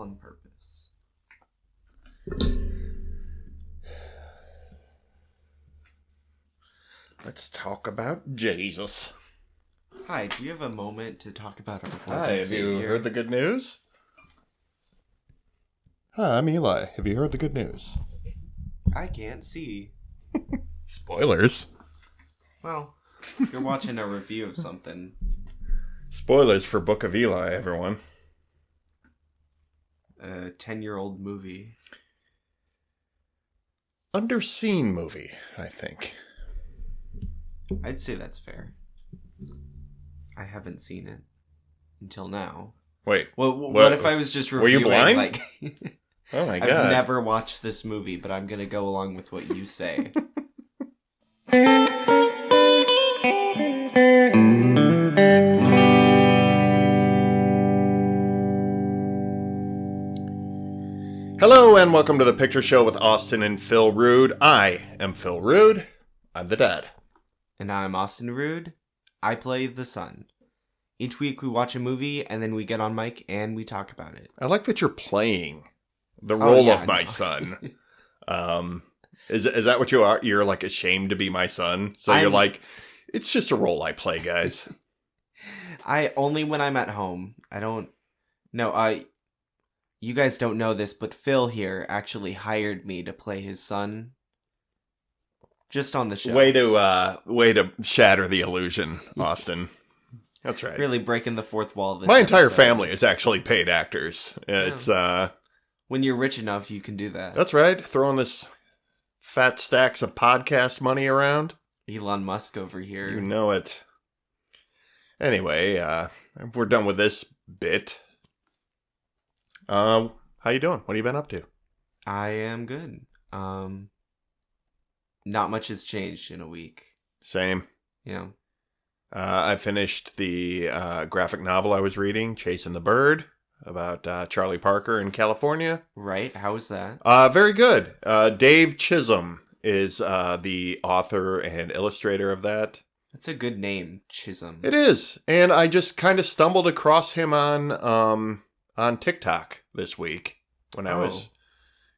on purpose. Let's talk about Jesus. Hi, do you have a moment to talk about our Lord Hi, and have you Savior? heard the good news? Hi, I'm Eli. Have you heard the good news? I can't see. Spoilers. Well, you're watching a review of something. Spoilers for Book of Eli, everyone. A 10-year-old movie. Underseen movie, I think. I'd say that's fair. I haven't seen it until now. Wait. Well, what if I was just reviewing? Were you blind? Like, Oh my god. I've never watched this movie, but I'm gonna go along with what you say. Hello and welcome to the Picture Show with Austin and Phil Rood. I am Phil Rood. I'm the dad. And I'm Austin Rood. I play the son. Each week we watch a movie and then we get on mic and we talk about it. I like that you're playing the role yeah, of my son. Is that what you are? You're like ashamed to be my son? So you're like, it's just a role I play, guys. I only when I'm at home. I don't. No, you guys don't know this, but Phil here actually hired me to play his son. Just on the show. Way to shatter the illusion, Austin. That's right. Really breaking the fourth wall. This My entire episode. family is actually paid actors. It's when you're rich enough, you can do that. That's right. Throwing this fat stacks of podcast money around. Elon Musk over here. You know it. Anyway, we're done with this bit. How you doing? What have you been up to? I am good. Not much has changed in a week. Same. Yeah. I finished the graphic novel I was reading, Chasing the Bird, about Charlie Parker in California. Right. How was that? Very good. Dave Chisholm is the author and illustrator of that. That's a good name, Chisholm. It is. And I just kind of stumbled across him on TikTok this week when I was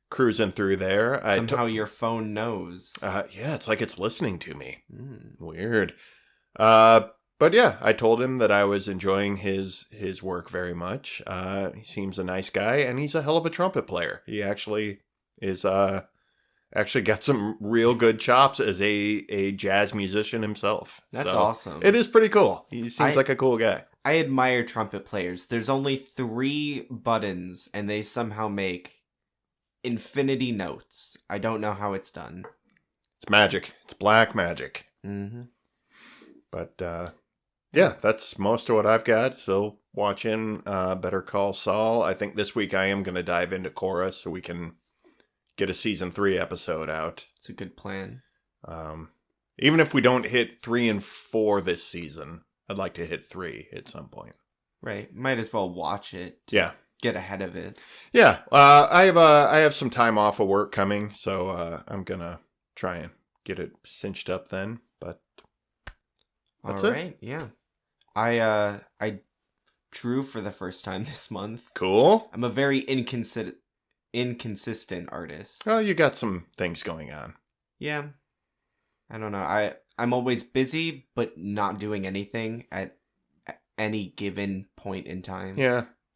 cruising through there. Somehow your phone knows. Yeah, it's like it's listening to me. Mm. Weird. But yeah, I told him that I was enjoying his work very much. He seems a nice guy, and he's a hell of a trumpet player. He actually is actually got some real good chops as a jazz musician himself. That's So, awesome. It is pretty cool. He seems like a cool guy. I admire trumpet players. There's only 3 buttons, and they somehow make infinity notes. I don't know how it's done. It's magic. It's black magic. Mm-hmm. But yeah, that's most of what I've got. So watching Better Call Saul. I think this week I am going to dive into Korra so we can get a season 3 episode out. It's a good plan. Even if we don't hit 3 and 4 this season, I'd like to hit 3 at some point. Right. Might as well watch it. Yeah. Get ahead of it. Yeah. I have some time off of work coming, so I'm going to try and get it cinched up then. But that's all right. Yeah. I drew for the first time this month. Cool. I'm a very inconsistent artist. Oh, you got some things going on. Yeah. I don't know. I'm always busy, but not doing anything at any given point in time.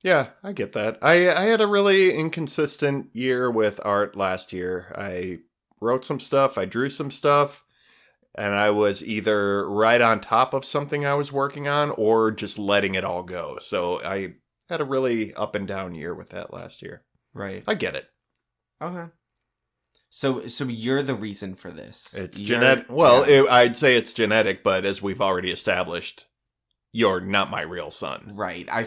Yeah, I get that. I had a really inconsistent year with art last year. I wrote some stuff, I drew some stuff, and I was either right on top of something I was working on or just letting it all go. So I had a really up and down year with that last year. Right. I get it. Okay. So you're the reason for this. It's genetic. Well, yeah. I'd say it's genetic, but as we've already established, you're not my real son. Right. I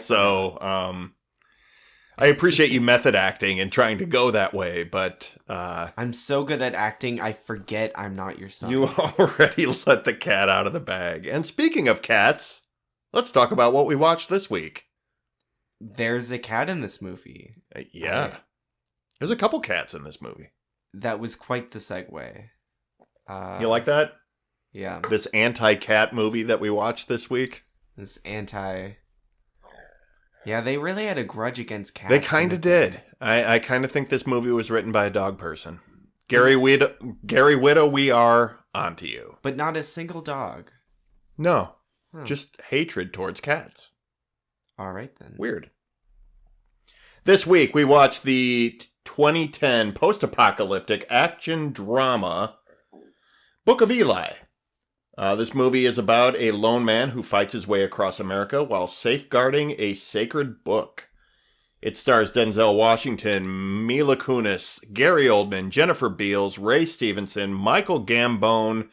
appreciate you method acting and trying to go that way, but I'm so good at acting, I forget I'm not your son. You already let the cat out of the bag. And speaking of cats, let's talk about what we watched this week. There's a cat in this movie. Yeah. There's a couple cats in this movie. That was quite the segue. You like that? Yeah. This anti-cat movie that we watched this week? This anti... Yeah, they really had a grudge against cats. They kind of did. I kind of think this movie was written by a dog person. Gary Whitta, we are onto you. But not a single dog. No, Huh. just hatred towards cats. All right, then. Weird. This week, we watched the 2010 post-apocalyptic action drama Book of Eli. This movie is about a lone man who fights his way across America while safeguarding a sacred book. It stars Denzel Washington, Mila Kunis, Gary Oldman, Jennifer Beals, Ray Stevenson, Michael Gambone,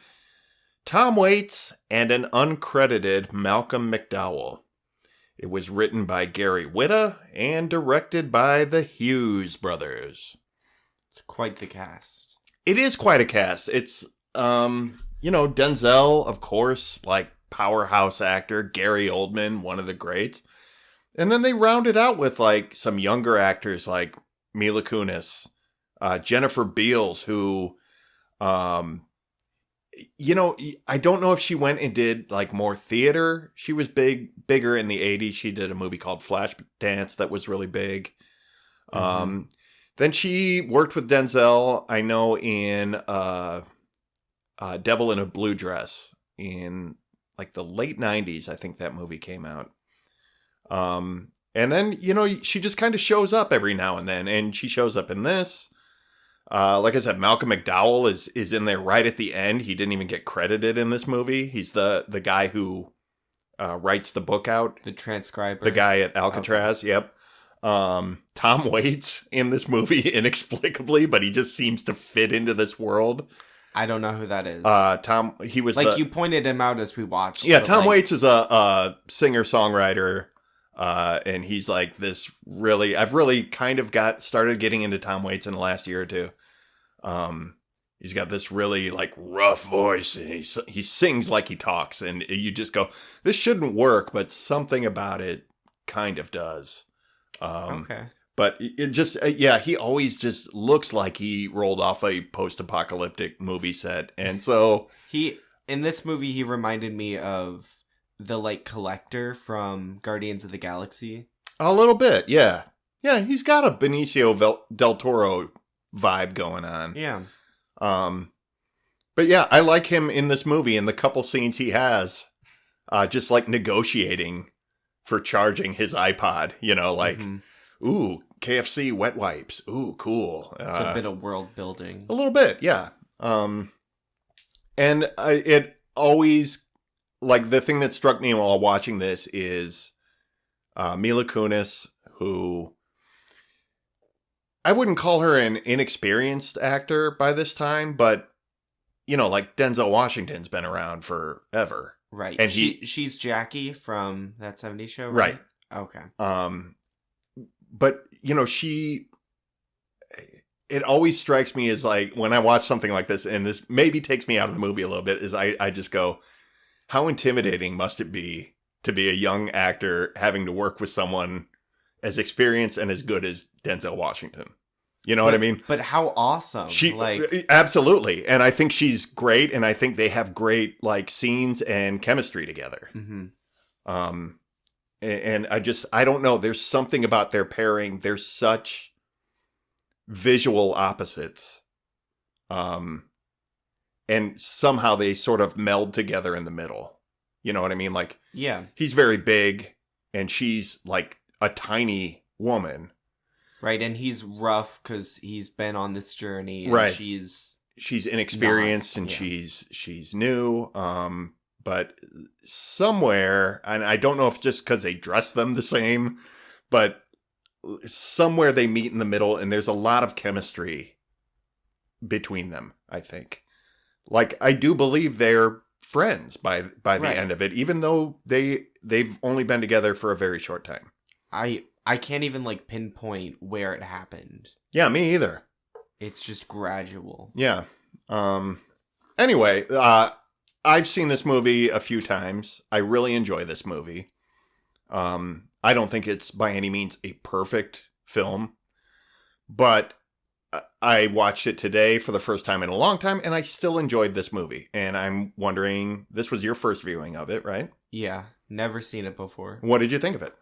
Tom Waits, and an uncredited Malcolm McDowell. It was written by Gary Whitta and directed by the Hughes brothers. It's quite the cast. It is quite a cast. It's, Denzel, of course, like powerhouse actor, Gary Oldman, one of the greats. And then they rounded out with like some younger actors like Mila Kunis, Jennifer Beals, who, I don't know if she went and did like more theater. She was bigger in the 80s. She did a movie called Flashdance that was really big. Mm-hmm. Then she worked with Denzel, I know, in Devil in a Blue Dress in like the late 90s. I think that movie came out. And then, she just kind of shows up every now and then, and she shows up in this. Like I said, Malcolm McDowell is in there right at the end. He didn't even get credited in this movie. He's the guy who writes the book out. The transcriber. The guy at Alcatraz, okay. Yep. Tom Waits in this movie inexplicably, but he just seems to fit into this world. I don't know who that is. Tom, he was you pointed him out as we watched. Yeah, Tom Waits is a singer-songwriter. And he's like this really, I've really kind of started getting into Tom Waits in the last year or two. He's got this really like rough voice, and he sings like he talks, and you just go, this shouldn't work, but something about it kind of does. Okay. But it just, he always just looks like he rolled off a post-apocalyptic movie set. And so in this movie, he reminded me of the like collector from Guardians of the Galaxy. A little bit, yeah. Yeah, he's got a Benicio del Toro vibe going on. Yeah. But yeah, I like him in this movie, and the couple scenes he has, just like negotiating for charging his iPod, ooh, KFC wet wipes. Ooh, cool. It's a bit of world building. A little bit, yeah. And it always, like, the thing that struck me while watching this is Mila Kunis, who I wouldn't call her an inexperienced actor by this time, but, like Denzel Washington's been around forever. Right. And she's Jackie from that 70s show, right? Okay. But, it always strikes me as like, when I watch something like this, and this maybe takes me out of the movie a little bit, is I just go, how intimidating must it be to be a young actor having to work with someone as experienced and as good as Denzel Washington? You know what I mean? But how awesome. Absolutely. And I think she's great, and I think they have great like scenes and chemistry together. Mm-hmm. And I don't know. There's something about their pairing. They're such visual opposites. And somehow they sort of meld together in the middle. You know what I mean? Like, yeah, he's very big, and she's like a tiny woman. Right, and he's rough because he's been on this journey. And right, she's inexperienced, and she's new. But somewhere, and I don't know if just because they dress them the same, but somewhere they meet in the middle, and there's a lot of chemistry between them. I think, like, I do believe they're friends by the end of it, even though they've only been together for a very short time. I can't even like pinpoint where it happened. Yeah, me either. It's just gradual. Yeah. Anyway, I've seen this movie a few times. I really enjoy this movie. I don't think it's by any means a perfect film, but I watched it today for the first time in a long time, and I still enjoyed this movie. And I'm wondering, this was your first viewing of it, right? Yeah, never seen it before. What did you think of it?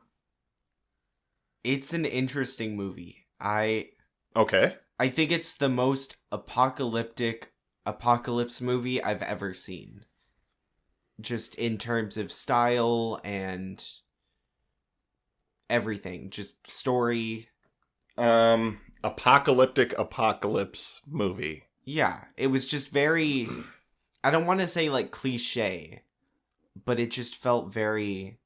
It's an interesting movie. Okay. I think it's the most apocalypse movie I've ever seen. Just in terms of style and everything. Just story. Apocalypse movie. Yeah, it was just very... I don't want to say, like, cliche, but it just felt very...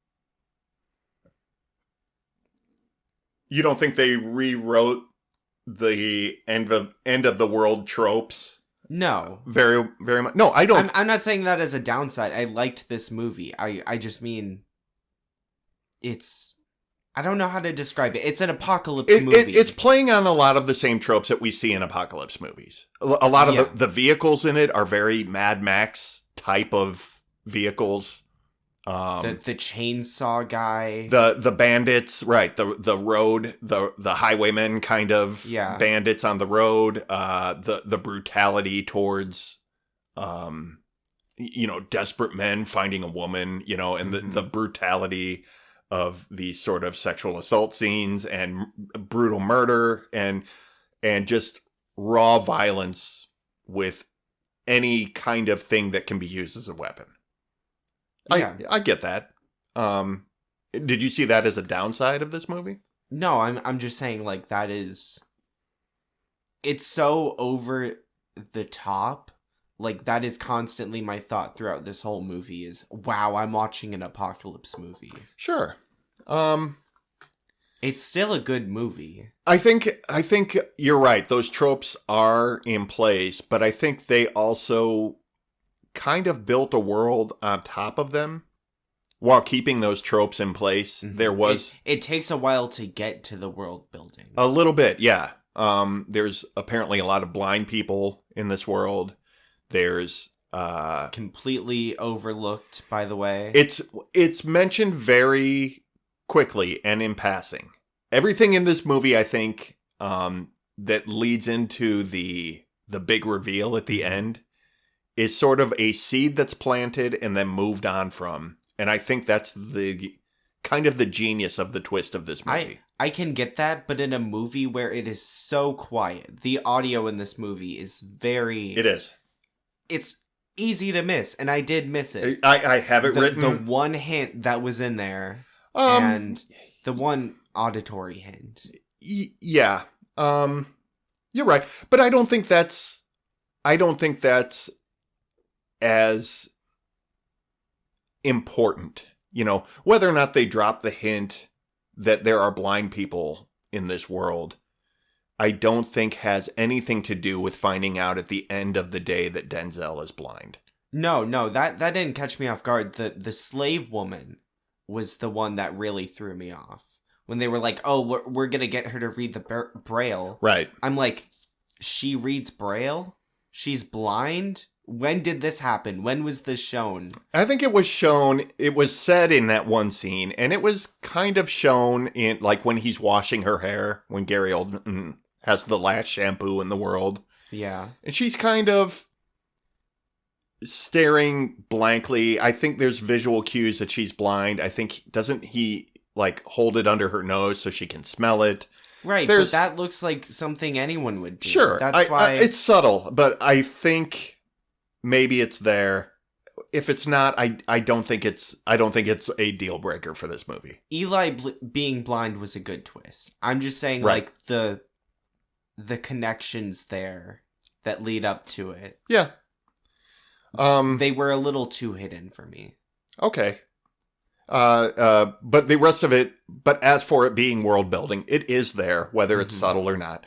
You don't think they rewrote the end of the world tropes? No. Very, very much. No, I don't. I'm not saying that as a downside. I liked this movie. I just mean... It's... I don't know how to describe it. It's an apocalypse movie. It's playing on a lot of the same tropes that we see in apocalypse movies. A lot of the vehicles in it are very Mad Max type of vehicles. The chainsaw guy. The bandits, right? The road, the highwaymen kind of bandits on the road. The brutality towards, desperate men finding a woman, and the brutality of these sort of sexual assault scenes and brutal murder and just raw violence with any kind of thing that can be used as a weapon. Yeah. I get that. Did you see that as a downside of this movie? No, I'm just saying, like, that is... It's so over the top. Like, that is constantly my thought throughout this whole movie is, wow, I'm watching an apocalypse movie. Sure. It's still a good movie. I think you're right. Those tropes are in place, but I think they also kind of built a world on top of them while keeping those tropes in place. Mm-hmm. There was... It takes a while to get to the world building. A little bit, yeah. There's apparently a lot of blind people in this world. There's completely overlooked, by the way. It's mentioned very quickly and in passing. Everything in this movie, I think, that leads into the big reveal at the end is sort of a seed that's planted and then moved on from. And I think that's the kind of the genius of the twist of this movie. I can get that, but in a movie where it is so quiet, the audio in this movie is very... It is. It's easy to miss, and I did miss it. I have it written. The one hint that was in there, and the one auditory hint. Yeah. You're right. But I don't think that's as important. Whether or not they drop the hint that there are blind people in this world, I don't think has anything to do with finding out at the end of the day that Denzel is blind. No, that didn't catch me off guard. The slave woman was the one that really threw me off. When they were like, oh, we're going to get her to read the Braille. Right. I'm like, she reads Braille? She's blind? When did this happen? When was this shown? I think it was said in that one scene, and it was kind of shown in, like, when he's washing her hair, when Gary Oldman has the last shampoo in the world. Yeah. And she's kind of staring blankly. I think there's visual cues that she's blind. I think, doesn't he, like, hold it under her nose so she can smell it? Right, but that looks like something anyone would do. Sure. That's why... it's subtle, but I think maybe it's there. If it's not, I don't think it's a deal breaker for this movie. Eli being blind was a good twist. I'm just saying, right. Like, the connections there that lead up to it. Yeah. They were a little too hidden for me. Okay. But the rest of it, but as for it being world building, it is there, whether it's subtle or not.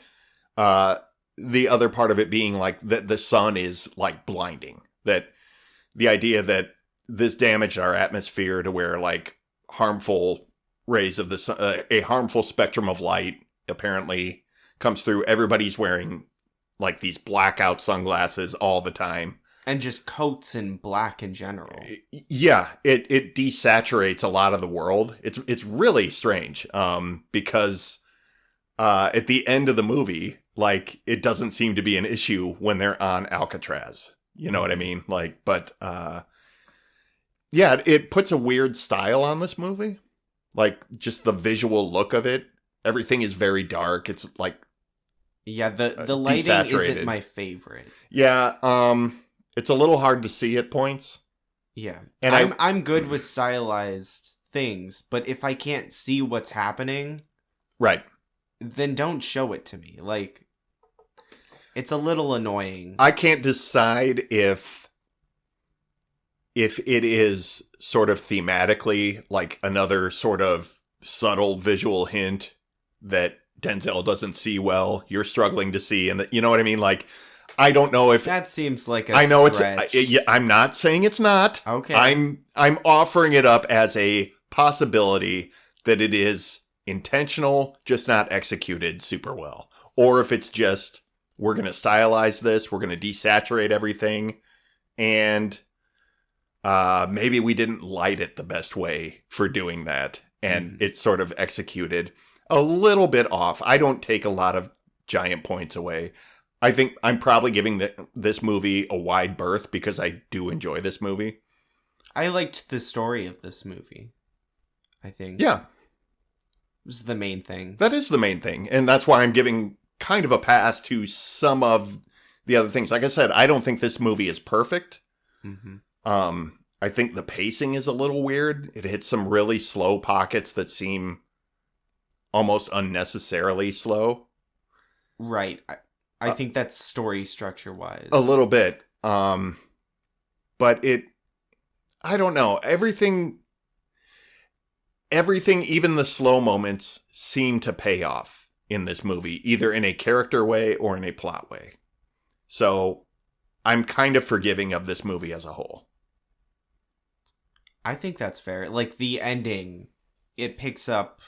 The other part of it being like that the sun is like blinding, that the idea that this damaged our atmosphere to where like harmful rays of the sun, a harmful spectrum of light apparently comes through. Everybody's wearing like these blackout sunglasses all the time. And just coats in black in general. Yeah, it desaturates a lot of the world. It's really strange because at the end of the movie, like, it doesn't seem to be an issue when they're on Alcatraz. You know what I mean? Like, but yeah, it puts a weird style on this movie. Like, just the visual look of it everything is very dark. It's like Yeah, the lighting desaturated. isn't my favorite. Yeah, it's a little hard to see at points. Yeah. And I'm good with stylized things, but if I can't see what's happening, right, then don't show it to me. Like, it's a little annoying. I can't decide if it is sort of thematically like another sort of subtle visual hint that Denzel doesn't see well, you're struggling to see, and you know what I mean? Like, I don't know if That seems like a I know stretch. I'm not saying it's not. Okay. I'm offering it up as a possibility that it is intentional, just not executed super well. Or if it's just, we're going to stylize this, we're going to desaturate everything, and maybe we didn't light it the best way for doing that, and it's sort of executed a little bit off. I don't take a lot of giant points away. I think I'm probably giving this movie a wide berth because I do enjoy this movie. I liked the story of this movie, I think. Yeah. It was the main thing. That is the main thing. And that's why I'm giving kind of a pass to some of the other things. Like I said, I don't think this movie is perfect. Mm-hmm. I think the pacing is a little weird. It hits some really slow pockets that seem almost unnecessarily slow. Right. I think that's story structure wise. A little bit. But I don't know. Everything, even the slow moments, seem to pay off in this movie, either in a character way or in a plot way. So I'm kind of forgiving of this movie as a whole. I think that's fair. Like, the ending, it picks up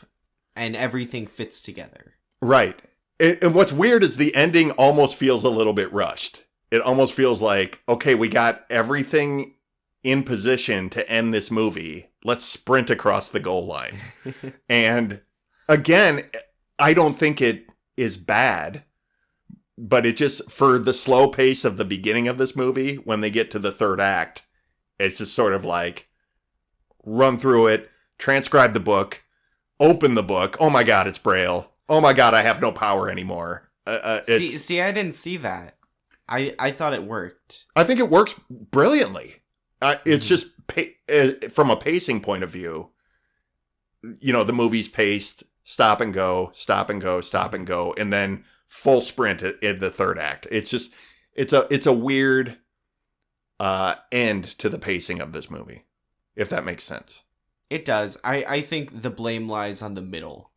and everything fits together. Right. And what's weird is the ending almost feels a little bit rushed. It almost feels like, okay, we got everything in position to end this movie. Let's sprint across the goal line. And again, I don't think it is bad, but it just, for the slow pace of the beginning of this movie, when they get to the third act, it's just sort of like, run through it, transcribe the book, open the book. Oh my God, it's Braille. Oh my God, I have no power anymore. See, I didn't see that. I thought it worked. I think it works brilliantly. It's just from a pacing point of view. You know, the movie's paced stop and go, stop and go, stop and go, and then full sprint in the third act. It's just it's a weird end to the pacing of this movie, if that makes sense. It does. I think the blame lies on the middle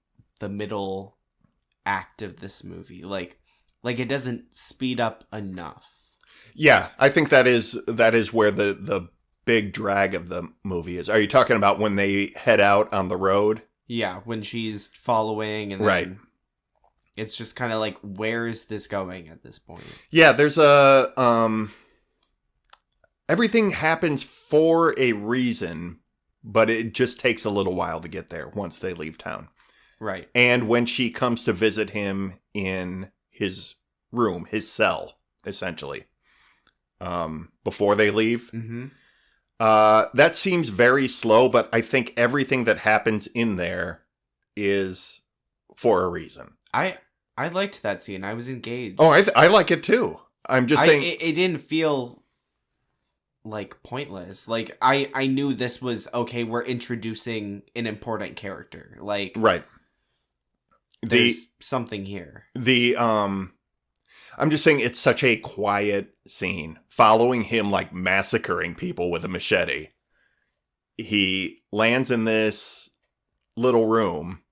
act of this movie. Like it doesn't speed up enough. Yeah, I think that is where the big drag of the movie is. Are you talking about when they head out on the road? Yeah, when she's following and then right. It's just kind of like, where is this going at this point? Yeah, there's everything happens for a reason, but it just takes a little while to get there once they leave town. Right. And when she comes to visit him in his room, his cell, essentially, before they leave, that seems very slow, but I think everything that happens in there is for a reason. I liked that scene. I was engaged. Oh, I like it too. I'm just saying... It didn't feel like pointless. Like, I knew this was, okay, we're introducing an important character. Like... Right. There's something here. I'm just saying it's such a quiet scene. Following him, like, massacring people with a machete. He lands in this little room,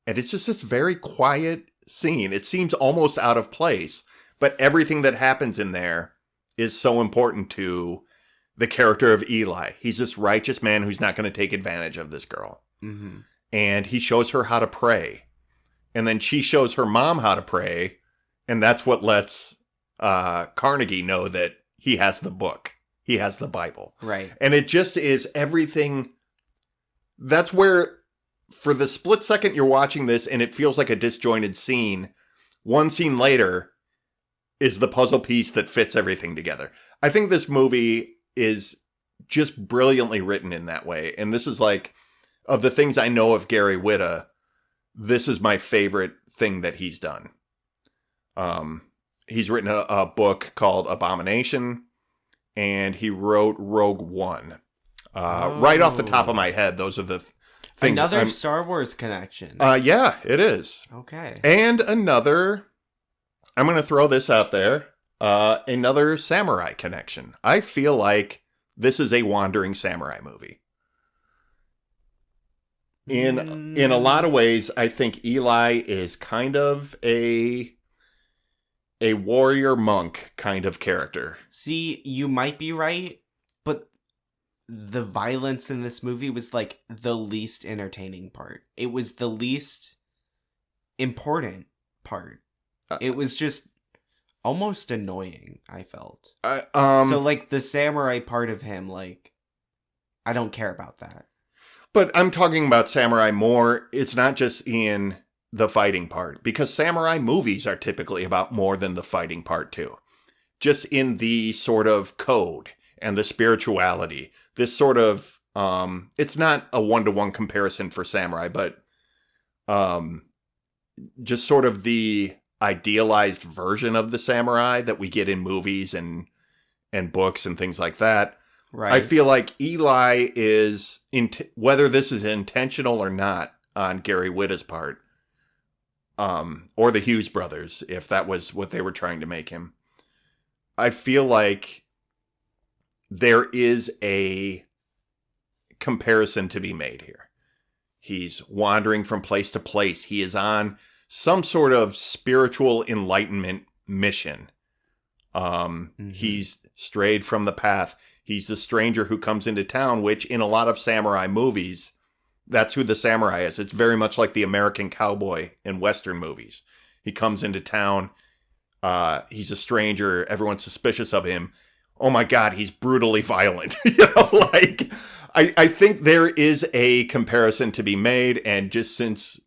and it's just this very quiet scene. It seems almost out of place, but everything that happens in there is so important to the character of Eli. He's this righteous man who's not going to take advantage of this girl. Mm-hmm. And he shows her how to pray. And then she shows her mom how to pray, and that's what lets Carnegie know that he has the book. He has the Bible. Right. And it just is everything. That's where, for the split second you're watching this and it feels like a disjointed scene, one scene later is the puzzle piece that fits everything together. I think this movie is just brilliantly written in that way. And this is like, of the things I know of Gary Whitta, this is my favorite thing that he's done. He's written a book called Abomination, and he wrote Rogue One. Right off the top of my head, those are the things. Another Star Wars connection. Yeah, it is. Okay. And another, I'm going to throw this out there, another samurai connection. I feel like this is a wandering samurai movie. In a lot of ways, I think Eli is kind of a warrior monk kind of character. See, you might be right, but the violence in this movie was like the least entertaining part. It was the least important part. It was just almost annoying, I felt. So like the samurai part of him, like, I don't care about that. But I'm talking about samurai more. It's not just in the fighting part, because samurai movies are typically about more than the fighting part too. Just in the sort of code and the spirituality, this sort of, it's not a one-to-one comparison for samurai, but just sort of the idealized version of the samurai that we get in movies and books and things like that. Right. I feel like Eli is, whether this is intentional or not on Gary Whitta's part, or the Hughes brothers, if that was what they were trying to make him, I feel like there is a comparison to be made here. He's wandering from place to place. He is on some sort of spiritual enlightenment mission. He's strayed from the path. He's the stranger who comes into town, which in a lot of samurai movies, that's who the samurai is. It's very much like the American cowboy in Western movies. He comes into town. He's a stranger. Everyone's suspicious of him. Oh my God, he's brutally violent. Like, I think there is a comparison to be made. And just since,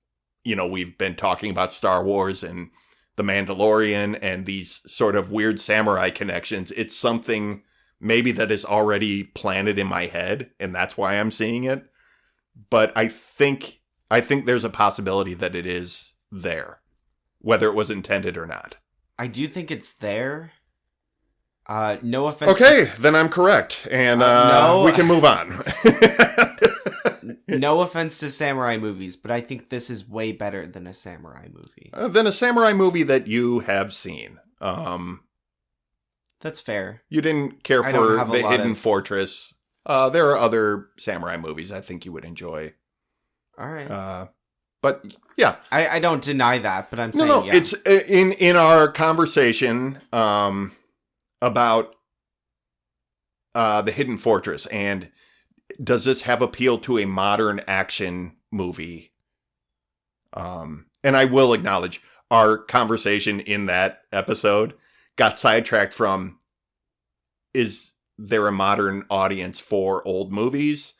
we've been talking about Star Wars and The Mandalorian and these sort of weird samurai connections, it's something maybe that is already planted in my head, and that's why I'm seeing it. But I think there's a possibility that it is there, whether it was intended or not. I do think it's there. No offense. Okay, then I'm correct, and no, we can move on. No offense to samurai movies, but I think this is way better than a samurai movie. Than a samurai movie that you have seen. That's fair. You didn't care for The Hidden Fortress. There are other samurai movies I think you would enjoy. All right. But yeah, I don't deny that, but I'm saying no. Yeah. It's in our conversation about The Hidden Fortress, and does this have appeal to a modern action movie? And I will acknowledge our conversation in that episode got sidetracked from, is there a modern audience for old movies?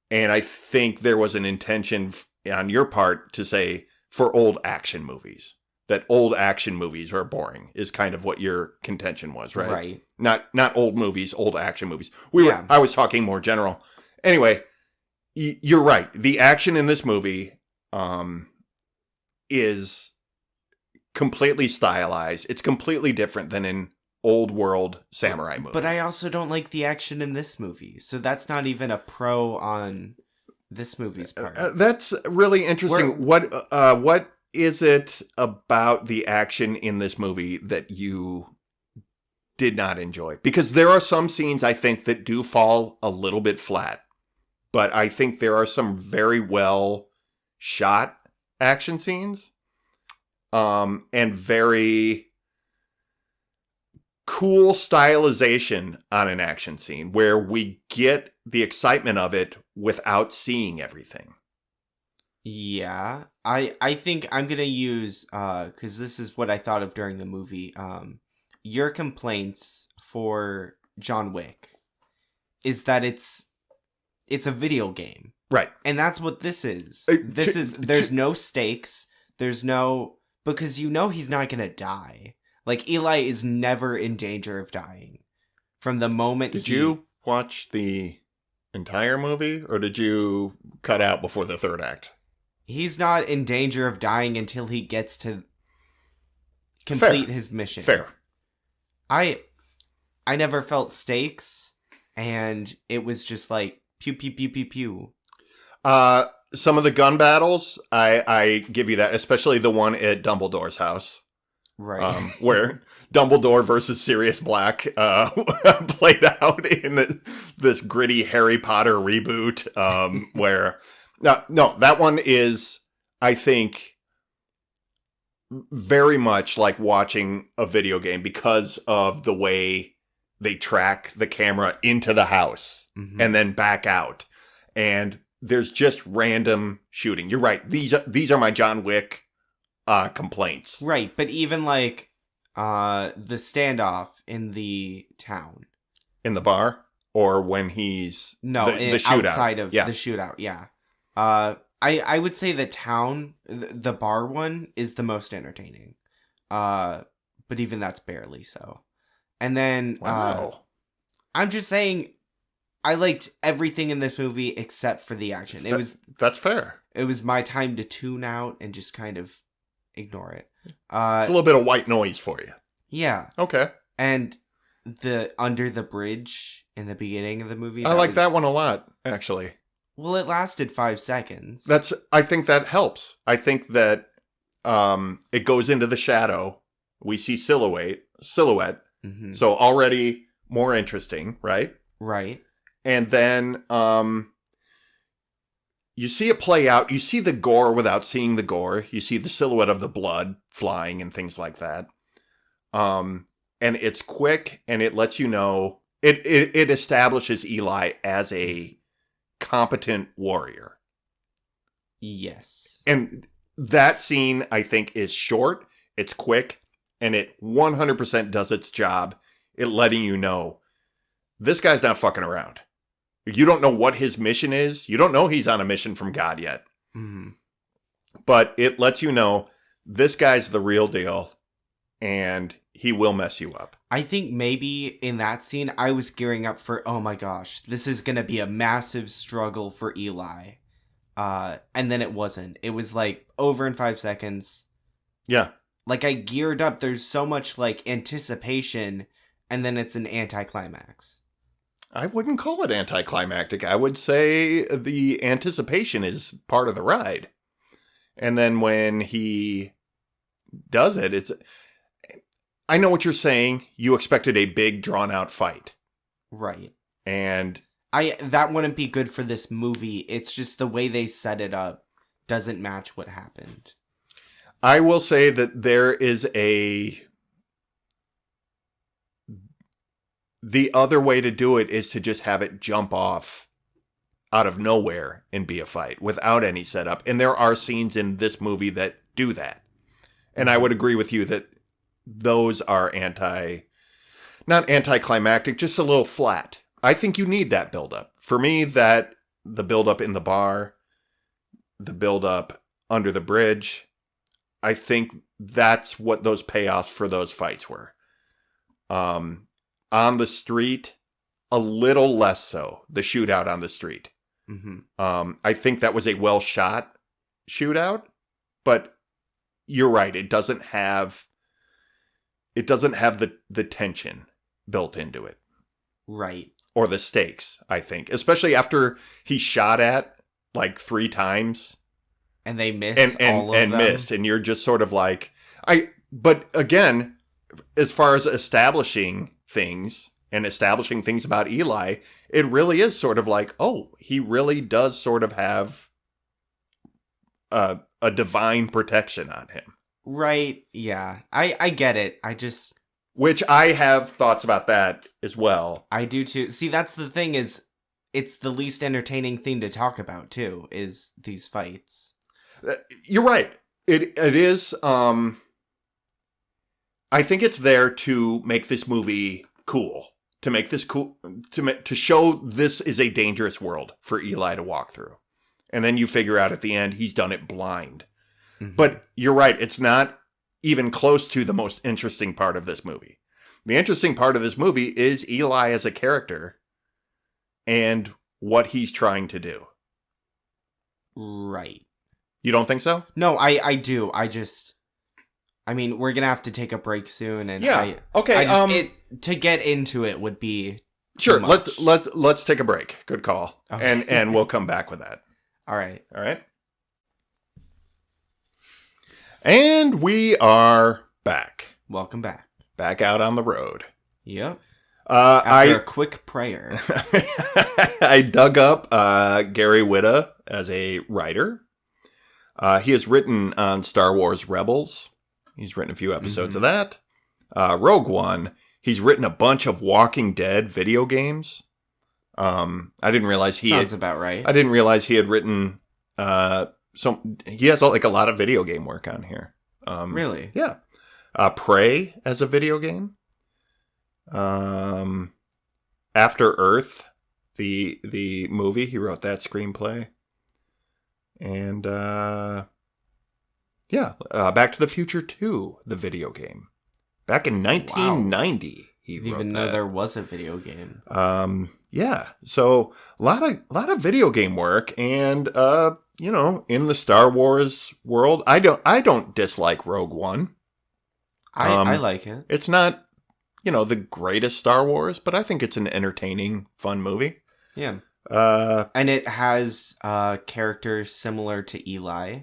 And I think there was an intention on your part to say for old action movies, that old action movies are boring, is kind of what your contention was, right? Right. Not old movies, old action movies. I was talking more general. Anyway, you're right. The action in this movie is completely stylized. It's completely different than in old world samurai movie. But I also don't like the action in this movie, so that's not even a pro on this movie's part. That's really interesting. What is it about the action in this movie that you did not enjoy? Because there are some scenes I think that do fall a little bit flat, but I think there are some very well shot action scenes. And very cool stylization on an action scene where we get the excitement of it without seeing everything. Yeah, I think I'm going to use, because this is what I thought of during the movie, your complaints for John Wick is that it's a video game. Right. And that's what this is. There's no stakes. There's no... Because he's not going to die. Like, Eli is never in danger of dying. From the moment Did you watch the entire movie, or did you cut out before the third act? He's not in danger of dying until he gets to complete his mission. Fair. I never felt stakes, and it was just like pew pew pew pew pew. Some of the gun battles, I give you that, especially the one at Dumbledore's house. Right. Where Dumbledore versus Sirius Black played out in this gritty Harry Potter reboot, where... No, that one is, I think, very much like watching a video game because of the way they track the camera into the house and then back out. And there's just random shooting. You're right. These are my John Wick complaints. Right, but even like the standoff in the town. In the bar? Or when he's... No, the shootout. Outside of the shootout, yeah. I would say the town, the bar one, is the most entertaining. But even that's barely so. And then, wow. I'm just saying, I liked everything in this movie except for the action. That's fair. It was my time to tune out and just kind of ignore it. It's a little bit of white noise for you. Yeah. Okay. And the under the bridge in the beginning of the movie. I like that one a lot, actually. Well, it lasted 5 seconds. I think that helps. I think that it goes into the shadow. We see silhouette. Mm-hmm. So already more interesting, right? Right. And then you see it play out. You see the gore without seeing the gore. You see the silhouette of the blood flying and things like that. And it's quick, and it lets you know. It establishes Eli as a competent warrior. Yes. And that scene, I think, is short, it's quick, and it 100% does its job at letting you know this guy's not fucking around. You don't know what his mission is. You don't know he's on a mission from God yet. Mm-hmm. But it lets you know this guy's the real deal, and he will mess you up. I think maybe in that scene, I was gearing up for, oh my gosh, this is going to be a massive struggle for Eli. And then it wasn't. It was like over in 5 seconds. Yeah. Like I geared up. There's so much like anticipation, and then it's an anticlimax. I wouldn't call it anticlimactic. I would say the anticipation is part of the ride. And then when he does it, it's... I know what you're saying. You expected a big, drawn-out fight. Right. And... that wouldn't be good for this movie. It's just the way they set it up doesn't match what happened. I will say that there is the other way to do it is to just have it jump off out of nowhere and be a fight without any setup. And there are scenes in this movie that do that. And I would agree with you that those are not anticlimactic, just a little flat. I think you need that buildup. For me, the buildup in the bar, the buildup under the bridge, I think that's what those payoffs for those fights were. On the street, a little less so. The shootout on the street. Mm-hmm. I think that was a well shot shootout, but you're right. It doesn't have the tension built into it. Right. Or the stakes, I think. Especially after he's shot at like 3 times. And they missed all of them. And missed. And you're just sort of like... But again, as far as establishing things about Eli, it really is sort of like, oh, he really does sort of have a divine protection on him. Right, yeah. I get it. Which I have thoughts about that as well. I do too. See, that's the thing is, it's the least entertaining thing to talk about too, is these fights. You're right. It is, I think it's there to make this movie cool. To make this cool, to show this is a dangerous world for Eli to walk through. And then you figure out at the end, he's done it blind. Mm-hmm. But you're right, it's not even close to the most interesting part of this movie. The interesting part of this movie is Eli as a character and what he's trying to do. Right. You don't think so? No, I do. I mean, we're gonna have to take a break soon, and Okay. To get into it would be Sure. too much. Let's take a break. Good call. Okay. And we'll come back with that. All right. All right. And we are back. Welcome back. Back out on the road. Yep. After a quick prayer. I dug up Gary Whitta as a writer. He has written on Star Wars Rebels. He's written a few episodes of that. Rogue One. He's written a bunch of Walking Dead video games. I didn't realize Sounds about right. I didn't realize he had written he has like a lot of video game work on here. Really? Yeah. Prey as a video game. After Earth, the movie, he wrote that screenplay. And Back to the Future 2, the video game. Back in 1990, he wrote even though there was a video game. Yeah. So a lot of video game work, and in the Star Wars world, I don't dislike Rogue One. I like it. It's not the greatest Star Wars, but I think it's an entertaining, fun movie. Yeah. And it has characters similar to Eli.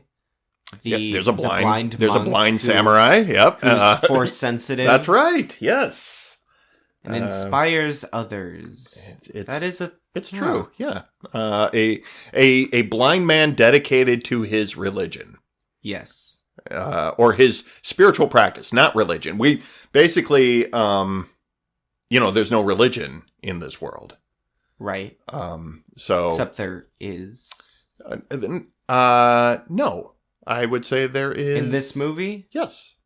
There's a blind monk samurai. Yep. Who's force sensitive. That's right. Yes. And inspires others. It's true. Yeah. A blind man dedicated to his religion. Yes. Or his spiritual practice, not religion. We basically, there's no religion in this world. Right. So except there is. No, I would say there is in this movie. Yes.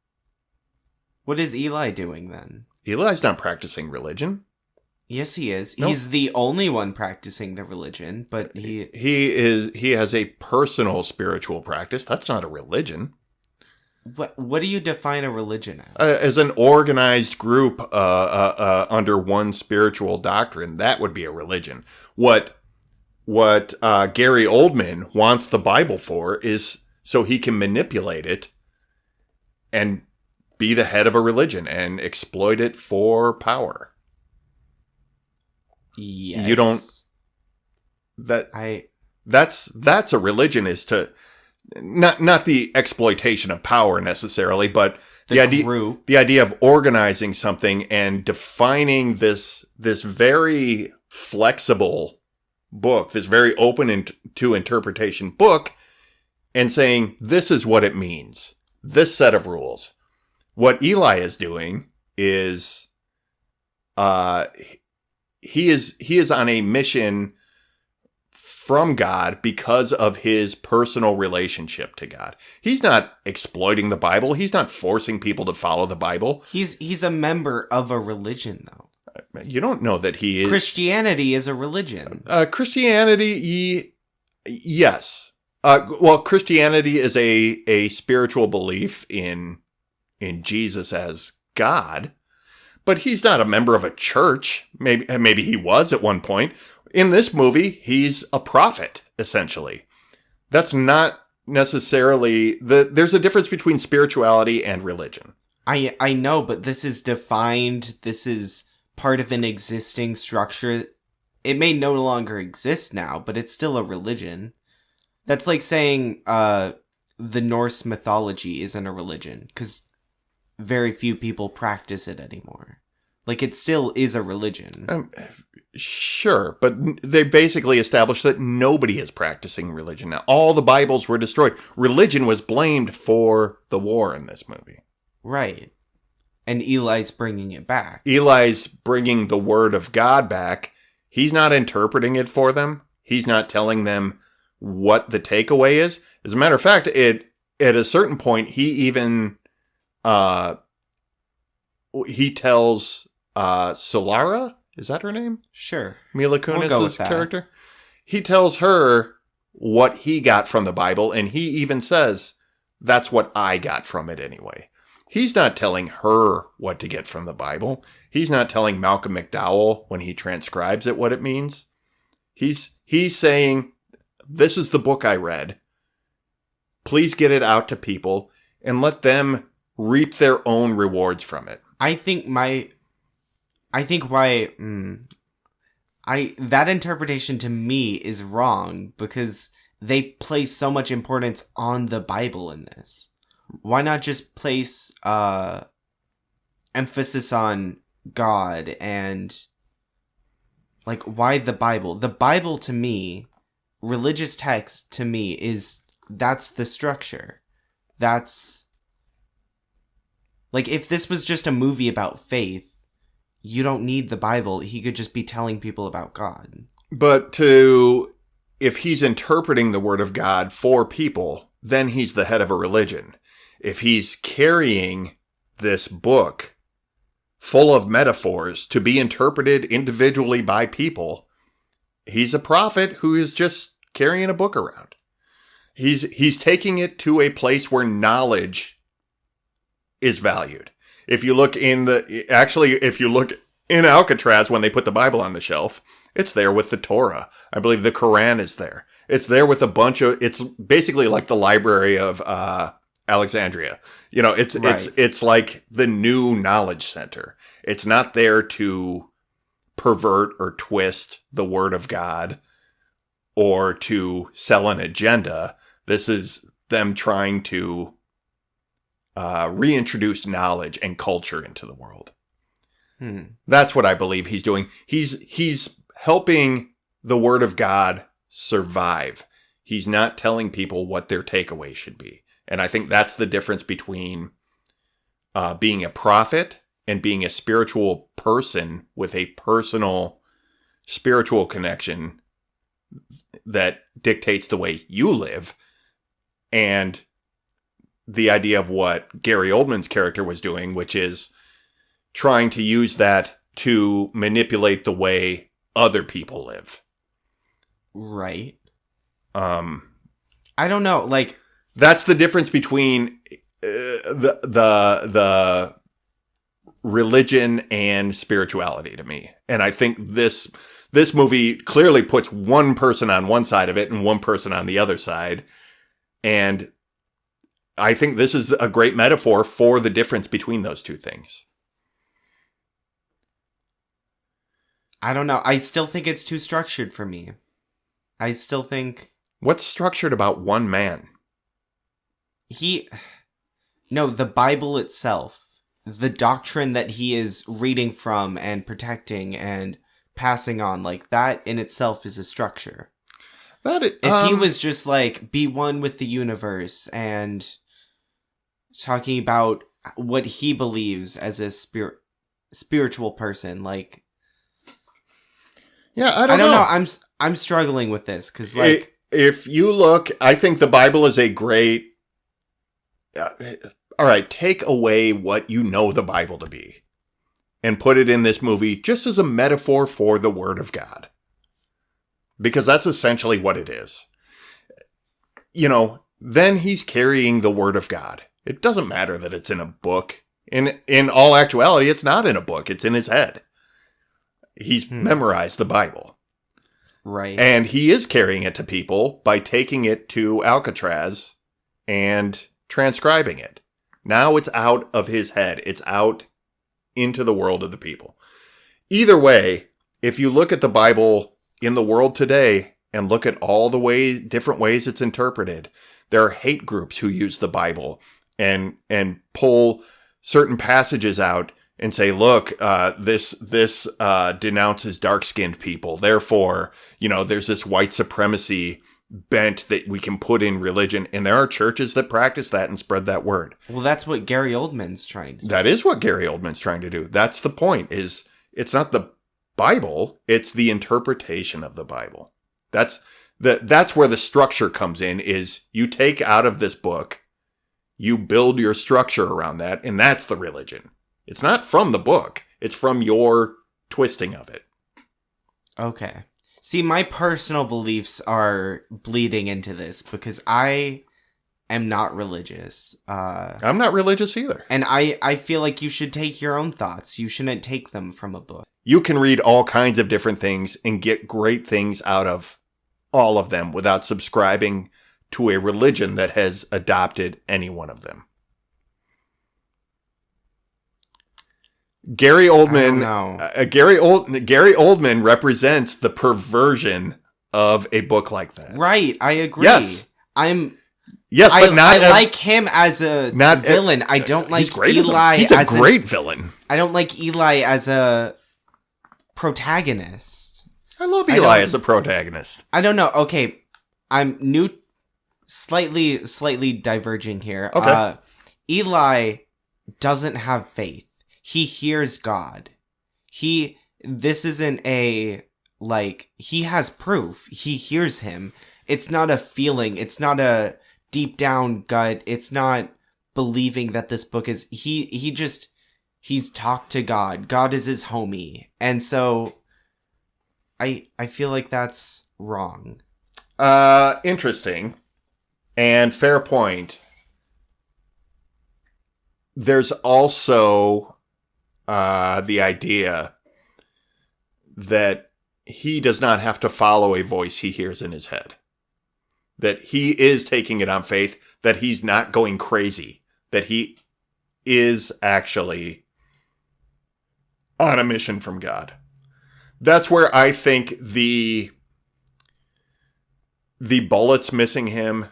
What is Eli doing then? Eli's not practicing religion. Yes, he is. Nope. He's the only one practicing the religion, but he has a personal spiritual practice. That's not a religion. What do you define a religion as? As an organized group under one spiritual doctrine, that would be a religion. What Gary Oldman wants the Bible for is so he can manipulate it and be the head of a religion and exploit it for power. Yes. You don't. That's a religion, is to. Not the exploitation of power necessarily, but the idea of organizing something and defining this very flexible book, this very open to interpretation book, and saying this is what it means. This set of rules. What Eli is doing is, he is on a mission from God because of his personal relationship to God. He's not exploiting the Bible. He's not forcing people to follow the Bible. He's a member of a religion, though. You don't know that he is. Christianity is a religion. Christianity, yes. Christianity is a spiritual belief in Jesus as God, but he's not a member of a church. Maybe he was at one point. In this movie, he's a prophet, essentially. That's not necessarily... There's a difference between spirituality and religion. I know, but this is defined. This is part of an existing structure. It may no longer exist now, but it's still a religion. That's like saying the Norse mythology isn't a religion, because very few people practice it anymore. Like, it still is a religion. Sure, but they basically established that nobody is practicing religion now. All the Bibles were destroyed. Religion was blamed for the war in this movie. Right. And Eli's bringing it back. Eli's bringing the word of God back. He's not interpreting it for them. He's not telling them what the takeaway is. As a matter of fact, at a certain point, he even he tells Solara, is that her name? Sure. Mila Kunis's character. He tells her what he got from the Bible, and he even says, that's what I got from it anyway. He's not telling her what to get from the Bible. He's not telling Malcolm McDowell when he transcribes it what it means. He's saying, this is the book I read. please get it out to people and let them reap their own rewards from it. That interpretation to me is wrong because they place so much importance on the Bible in this. Why not just place emphasis on God and like why the Bible? The Bible to me, religious text to me that's the structure. That's like if this was just a movie about faith, you don't need the Bible. He could just be telling people about God. But if he's interpreting the word of God for people, then he's the head of a religion. If he's carrying this book full of metaphors to be interpreted individually by people, he's a prophet who is just carrying a book around. He's taking it to a place where knowledge is valued. If you look in Alcatraz, when they put the Bible on the shelf, it's there with the Torah. I believe the Quran is there. It's there with it's basically like the library of Alexandria. You know, it's like the new knowledge center. It's not there to pervert or twist the word of God or to sell an agenda. This is them trying to reintroduce knowledge and culture into the world. That's what I believe he's doing. He's helping the word of God survive. He's not telling people what their takeaway should be. And I think that's the difference between being a prophet and being a spiritual person with a personal spiritual connection that dictates the way you live, and the idea of what Gary Oldman's character was doing, which is trying to use that to manipulate the way other people live. Right. I don't know. Like, that's the difference between the religion and spirituality to me. And I think this movie clearly puts one person on one side of it and one person on the other side. And I think this is a great metaphor for the difference between those two things. I don't know. I still think it's too structured for me. I still think... What's structured about one man? No, the Bible itself. The doctrine that he is reading from and protecting and passing on, like, that in itself is a structure. If he was just like, be one with the universe and talking about what he believes as a spiritual person, like... Yeah, I don't know. I'm struggling with this, because, like... If you look, I think the Bible is a great... all right, take away what you know the Bible to be and put it in this movie just as a metaphor for the Word of God. Because that's essentially what it is. You know, then he's carrying the Word of God. It doesn't matter that it's in a book. In all actuality, it's not in a book. It's in his head. He's memorized the Bible. Right. And he is carrying it to people by taking it to Alcatraz and transcribing it. Now it's out of his head. It's out into the world of the people. Either way, if you look at the Bible in the world today and look at all the different ways it's interpreted, there are hate groups who use the Bible and pull certain passages out and say, look, this denounces dark-skinned people. Therefore, you know, there's this white supremacy bent that we can put in religion. And there are churches that practice that and spread that word. Well, that's what Gary Oldman's trying to do. That is what Gary Oldman's trying to do. That's the point, is it's not the Bible, it's the interpretation of the Bible. That's where the structure comes in, is you take out of this book, you build your structure around that, and that's the religion. It's not from the book. It's from your twisting of it. Okay. See, my personal beliefs are bleeding into this because I am not religious. I'm not religious either. And I feel like you should take your own thoughts. You shouldn't take them from a book. You can read all kinds of different things and get great things out of all of them without subscribing to a religion that has adopted any one of them. Gary Oldman, Gary Oldman represents the perversion of a book like that. Right, I agree. Yes. Yes, I but not. I like him as a villain. I don't like Eli. He's a great villain. I don't like Eli as a protagonist. I love Eli as a protagonist. I don't know. Okay, I'm slightly diverging here. Okay. Eli doesn't have faith. He hears God. This isn't he has proof. He hears him. It's not a feeling. It's not a deep down gut. It's not believing that this book is, he's talked to God. God is his homie. And so I feel like that's wrong. Interesting. And fair point. There's also the idea that he does not have to follow a voice he hears in his head. That he is taking it on faith, that he's not going crazy, that he is actually on a mission from God. That's where I think the bullets missing him,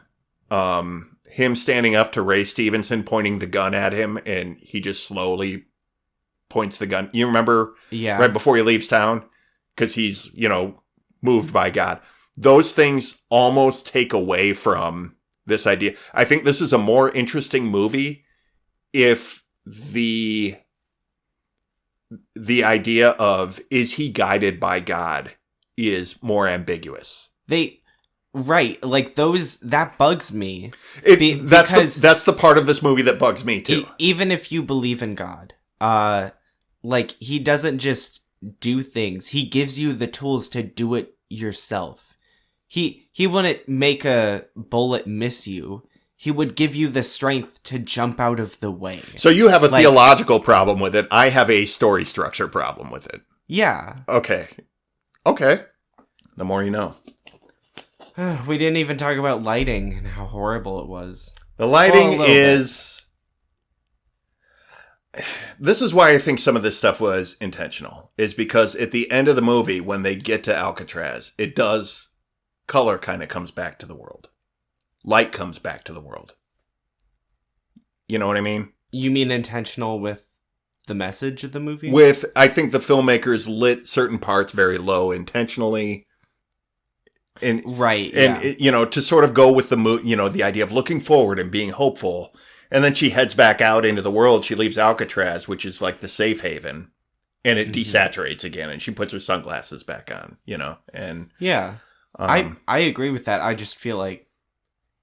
him standing up to Ray Stevenson, pointing the gun at him, and he just slowly points the gun. You remember? Yeah. Right before he leaves town? Because he's, moved by God. Those things almost take away from this idea. I think this is a more interesting movie if the idea of, is he guided by God, is more ambiguous. Right, like that bugs me. That's the part of this movie that bugs me too. Even if you believe in God, he doesn't just do things. He gives you the tools to do it yourself. He wouldn't make a bullet miss you. He would give you the strength to jump out of the way. So you have a theological problem with it. I have a story structure problem with it. Yeah. Okay. The more you know. We didn't even talk about lighting and how horrible it was. The lighting is... This is why I think some of this stuff was intentional. Is because at the end of the movie, when they get to Alcatraz, it does... Color kind of comes back to the world. Light comes back to the world. You know what I mean? You mean intentional with the message of the movie? I think the filmmakers lit certain parts very low intentionally. And, right. And, to sort of go with the idea of looking forward and being hopeful. And then she heads back out into the world. She leaves Alcatraz, which is like the safe haven. And it desaturates again. And she puts her sunglasses back on, and... Yeah. I agree with that. I just feel like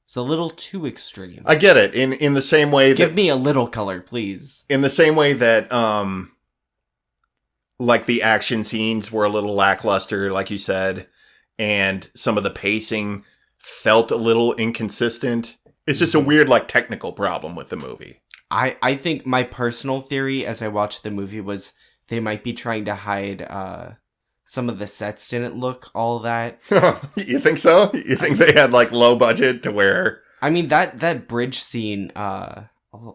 it's a little too extreme. I get it. In the same way that... Give me a little color, please. In the same way that, like the action scenes were a little lackluster, like you said, and some of the pacing felt a little inconsistent. It's just a weird, technical problem with the movie. I think my personal theory as I watched the movie was they might be trying to hide... some of the sets didn't look all that. You think so? You think they had low budget to where? I mean that bridge scene, the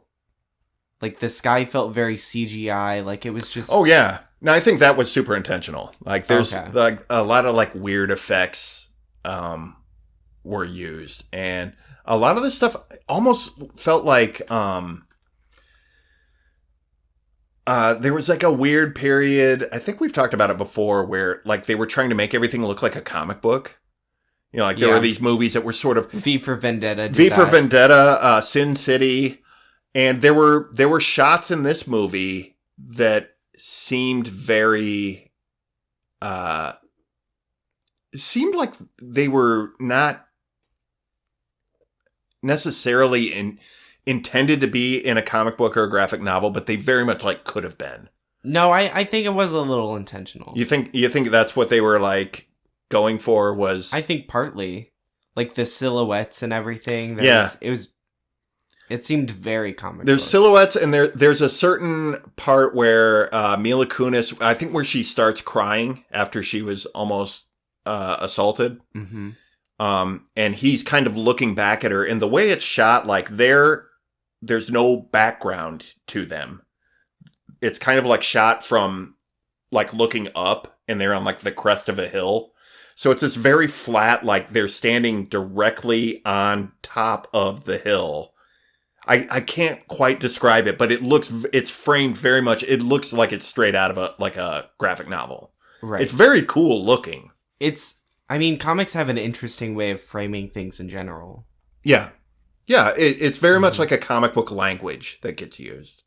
sky felt very CGI. It was just. Oh yeah, no, I think that was super intentional. There's a lot of weird effects, were used, and a lot of this stuff almost felt like there was a weird period, I think we've talked about it before, where they were trying to make everything look like a comic book. There were these movies that were sort of... V for Vendetta. Vendetta, Sin City. And there were shots in this movie that seemed very... seemed like they were not necessarily intended to be in a comic book or a graphic novel, but they very much could have been. No, I think it was a little intentional. You think that's what they were going for was... I think partly. The silhouettes and everything. It seemed very comic There's book. Silhouettes, and there's a certain part where Mila Kunis, I think where she starts crying after she was almost assaulted. Mm-hmm. And he's kind of looking back at her, and the way it's shot, like there's no background to them. It's kind of like shot from like looking up, and they're on like the crest of a hill. So it's this very flat, like they're standing directly on top of the hill. I can't quite describe it, but it's framed very much. It looks like it's straight out of a graphic novel. Right. It's very cool looking. I mean, comics have an interesting way of framing things in general. Yeah. Yeah, it's very much like a comic book language that gets used.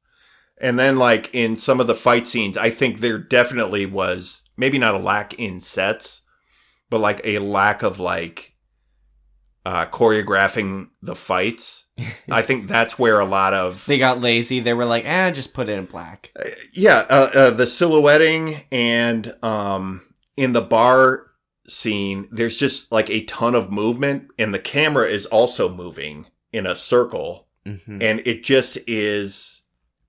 And then, like, in some of the fight scenes, I think there definitely was, maybe not a lack in sets, but, like, a lack of, like, choreographing the fights. I think that's where a lot of... They got lazy. They were like, just put it in black. The silhouetting and in the bar scene, there's just, like, a ton of movement, and the camera is also moving in a circle. Mm-hmm. And it just is...